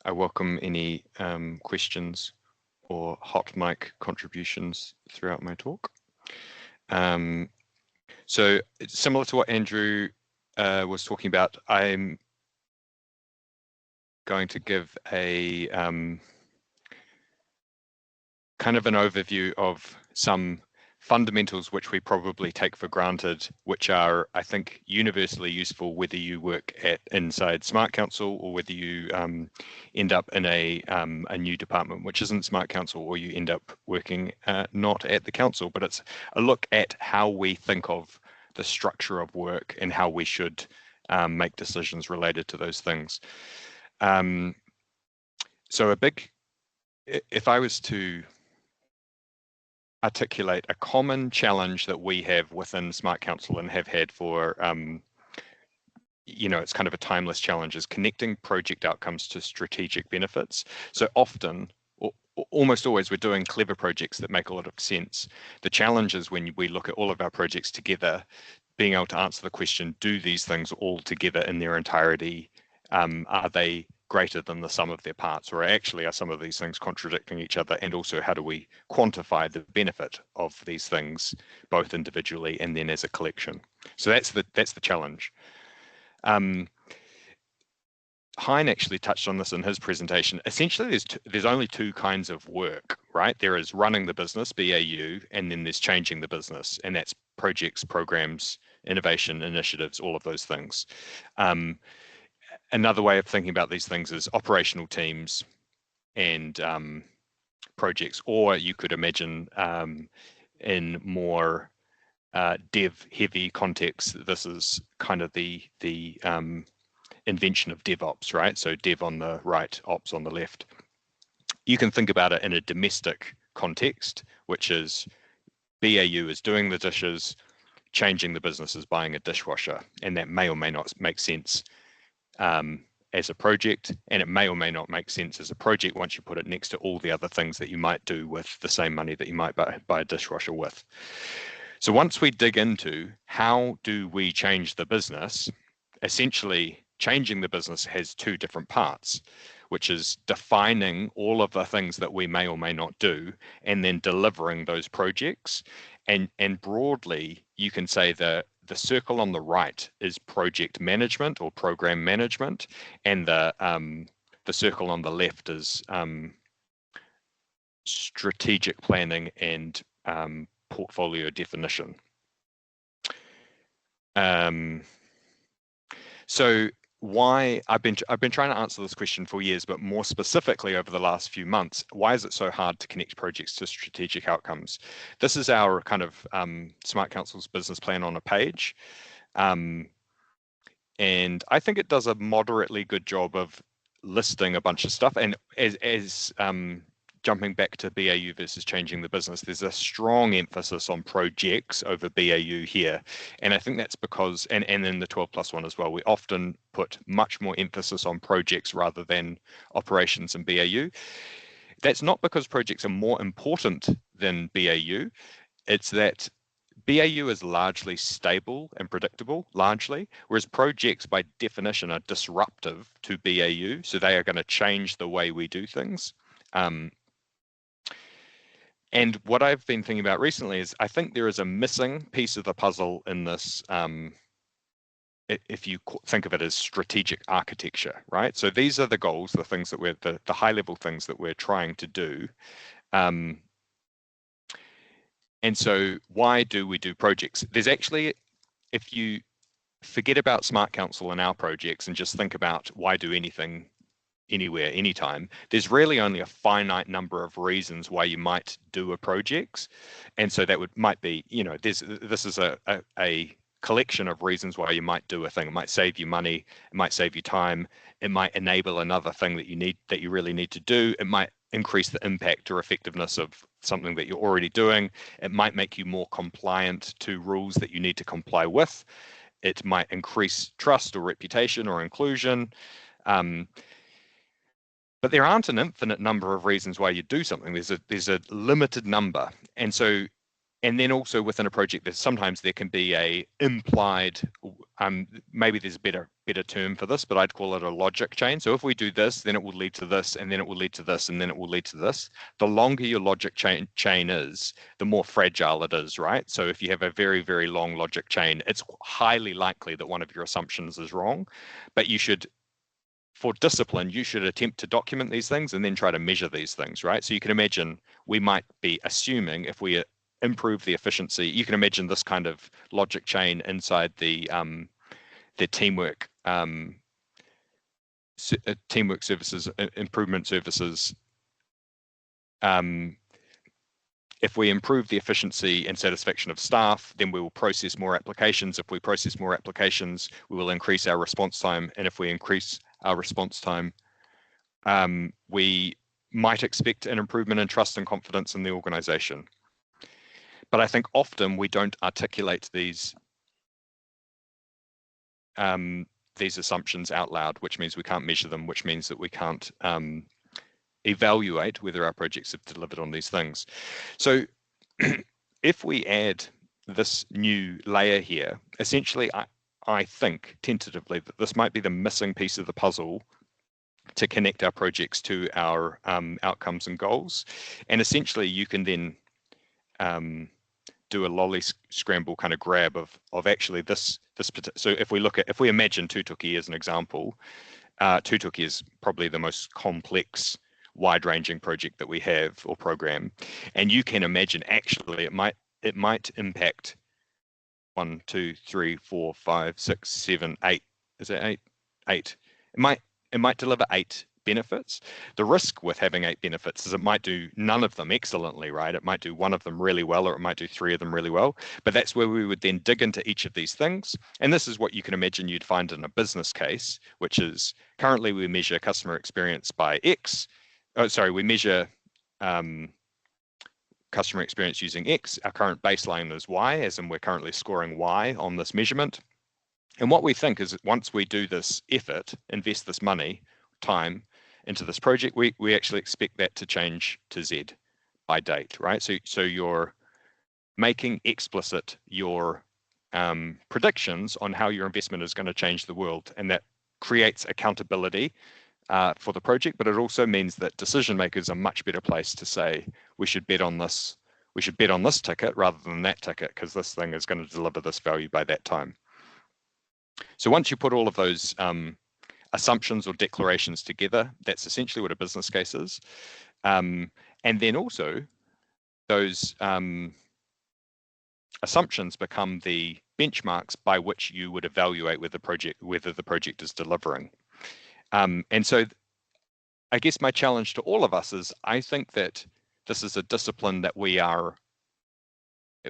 I welcome any questions or hot mic contributions throughout my talk. So it's similar to what Andrew was talking about. I'm going to give a kind of an overview of some fundamentals which we probably take for granted, which are, I think, universally useful whether you work inside Smart Council or whether you end up in a new department which isn't Smart Council, or you end up working not at the council. But it's a look at how we think of the structure of work and how we should make decisions related to those things. So if I was to articulate a common challenge that we have within Smart Council and have had for, it's kind of a timeless challenge, is connecting project outcomes to strategic benefits. So often, or almost always, we're doing clever projects that make a lot of sense. The challenge is when we look at all of our projects together, being able to answer the question, do these things all together in their entirety, are they greater than the sum of their parts, or actually are some of these things contradicting each other? And also, how do we quantify the benefit of these things, both individually and then as a collection? So that's the challenge. Hein actually touched on this in his presentation. Essentially, there's only two kinds of work, right? There is running the business, BAU, and then there's changing the business, and that's projects, programs, innovation, initiatives, all of those things. Another way of thinking about these things is operational teams and projects, or you could imagine in more dev-heavy contexts, this is kind of the invention of DevOps, right? So dev on the right, ops on the left. You can think about it in a domestic context, which is BAU is doing the dishes, changing the business is buying a dishwasher, and that may or may not make sense as a project, and it may or may not make sense as a project once you put it next to all the other things that you might do with the same money that you might buy a dishwasher with. So once we dig into how do we change the business, essentially changing the business has two different parts, which is defining all of the things that we may or may not do and then delivering those projects. And broadly, you can say that the circle on the right is project management or program management, and the circle on the left is strategic planning and portfolio definition. So why I've been trying to answer this question for years, but more specifically over the last few months, why is it so hard to connect projects to strategic outcomes? This is our kind of Smart Council's business plan on a page. And I think it does a moderately good job of listing a bunch of stuff. And as jumping back to BAU versus changing the business, there's a strong emphasis on projects over BAU here. And I think that's because, and in the 12+1 as well, we often put much more emphasis on projects rather than operations and BAU. That's not because projects are more important than BAU. It's that BAU is largely stable and predictable, largely, whereas projects by definition are disruptive to BAU. So they are going to change the way we do things. And what I've been thinking about recently is I think there is a missing piece of the puzzle in this, if you think of it as strategic architecture, right? So these are the goals, the things that we're, the high level things that we're trying to do. And so why do we do projects? There's actually, if you forget about Smart Council and our projects and just think about why do anything anywhere, anytime, there's really only a finite number of reasons why you might do a project. And so that might be, this is a collection of reasons why you might do a thing. It might save you money, it might save you time, it might enable another thing that you really need to do, it might increase the impact or effectiveness of something that you're already doing, it might make you more compliant to rules that you need to comply with, it might increase trust or reputation or inclusion. But there aren't an infinite number of reasons why you do something. There's a limited number. And so And then also within a project, sometimes there can be a implied, maybe there's a better term for this, but I'd call it a logic chain. So if we do this, then it will lead to this, and then it will lead to this, and then it will lead to this. The longer your logic chain is, the more fragile it is, right? So if you have a very, very long logic chain, it's highly likely that one of your assumptions is wrong, but you should, for discipline, you should attempt to document these things and then try to measure these things, right? So you can imagine we might be assuming if we improve the efficiency, you can imagine this kind of logic chain inside the teamwork teamwork services, improvement services. If we improve the efficiency and satisfaction of staff, then we will process more applications. If we process more applications, we will increase our response time. And if we increase our response time, we might expect an improvement in trust and confidence in the organization. But I think often we don't articulate these assumptions out loud, which means we can't measure them, which means that we can't evaluate whether our projects have delivered on these things. So if we add this new layer here, essentially, I think tentatively that this might be the missing piece of the puzzle to connect our projects to our outcomes and goals. And essentially, you can then do a lolly scramble kind of grab of actually this. So if we imagine Tutuki as an example, Tutuki is probably the most complex, wide-ranging project that we have or program, and you can imagine actually it might impact 1, 2, 3, 4, 5, 6, 7, 8. Is that 8? 8. It might deliver 8 benefits. The risk with having 8 benefits is it might do none of them excellently, right? It might do one of them really well, or it might do 3 of them really well. But that's where we would then dig into each of these things. And this is what you can imagine you'd find in a business case, which is currently we measure customer experience by X. We measure customer experience using X. Our current baseline is Y, as in we're currently scoring Y on this measurement. And what we think is that once we do this effort, invest this money, time into this project, we actually expect that to change to Z by date, right? So you're making explicit your predictions on how your investment is going to change the world, and that creates accountability for the project, but it also means that decision makers are much better placed to say we should bet on this ticket rather than that ticket, because this thing is going to deliver this value by that time. So once you put all of those assumptions or declarations together, that's essentially what a business case is. And then also those assumptions become the benchmarks by which you would evaluate whether the project is delivering. And so I guess my challenge to all of us is I think that this is a discipline that we are,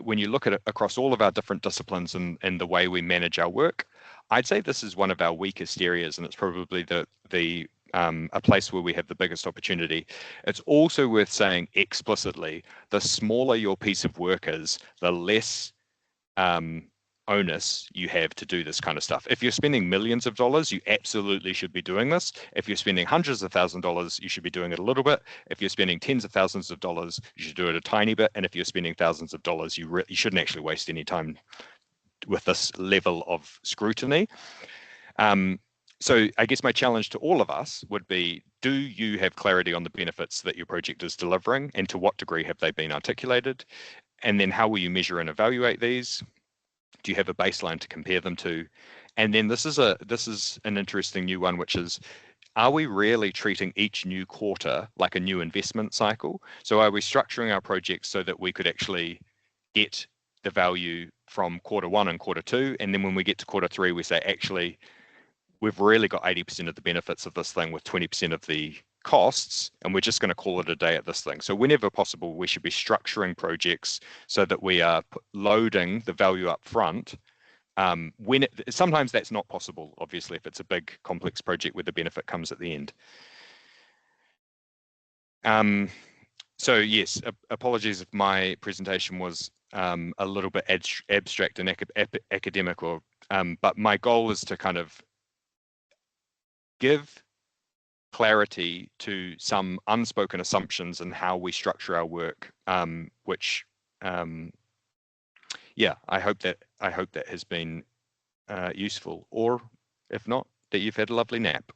when you look at it across all of our different disciplines and the way we manage our work, I'd say this is one of our weakest areas, and it's probably a place where we have the biggest opportunity. It's also worth saying explicitly, the smaller your piece of work is, the less onus you have to do this kind of stuff. If you're spending millions of dollars, you absolutely should be doing this. If you're spending hundreds of thousands of dollars, you should be doing it a little bit. If you're spending tens of thousands of dollars, you should do it a tiny bit. And if you're spending thousands of dollars, you shouldn't actually waste any time with this level of scrutiny. So I guess my challenge to all of us would be, do you have clarity on the benefits that your project is delivering, and to what degree have they been articulated? And then how will you measure and evaluate these? Do you have a baseline to compare them to? And then this is an interesting new one, which is, are we really treating each new quarter like a new investment cycle? So are we structuring our projects so that we could actually get the value from quarter 1 and quarter 2, and then when we get to quarter 3, we say, actually, we've really got 80% of the benefits of this thing with 20% of the costs, and we're just going to call it a day at this thing. So whenever possible, we should be structuring projects so that we are loading the value up front. Sometimes that's not possible, obviously, if it's a big complex project where the benefit comes at the end. So yes, apologies if my presentation was a little bit abstract and academic, but my goal is to kind of give clarity to some unspoken assumptions and how we structure our work, which yeah, I hope that has been useful, or if not, that you've had a lovely nap.